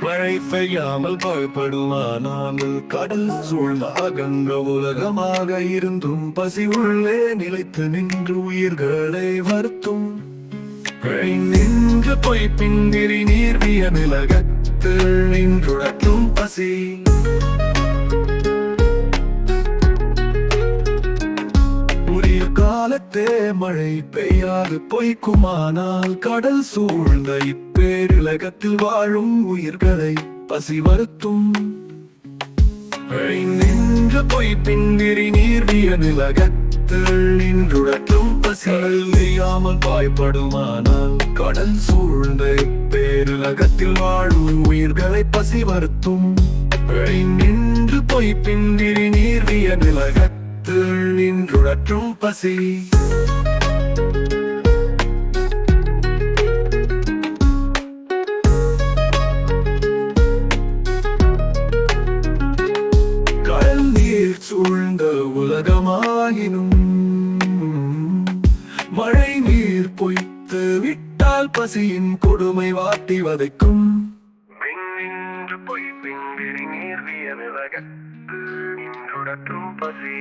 மழை பெய்யாமல் பயப்படுமானால் கடல் சூழ்ந்த அகன்ற உலகமாக இருந்தும் பசி உள்ளே நிலைத்து நின்று உயிர்களை வருத்தும் நின்று போய் பிந்திரி நீர்விய நிலகத்தில் நின்றுடற்றும் பசி உரிய காலத்தே மழை பெய்யாது பொய்க்குமானால் கடல் சூழ்ந்த இப்பேருலகத்தில் வாழும் உயிர்களை பசி வருத்தும் நின்று போய் பிந்திரி நீர்விய நிலகத்தில் நின்றுடற்றும் பசி நெய்யாமல் பாய்படுமானால் கடல் சூழ்ந்த இப்பேருலகத்தில் வாழும் உயிர்களை பசி வருத்தும் நின்று போய் பிந்திரி நீர்விய நிலகத்தில் நின்றுடற்றும் பசி கடல் நீர் சூழ்ந்த உலகமாகினும் மழை நீர் பொய்த்து விட்டால் பசியின் கொடுமை வாட்டி வதைக்கும் நீர் விய நிலகத்தில் நின்றுடற்றும் பசி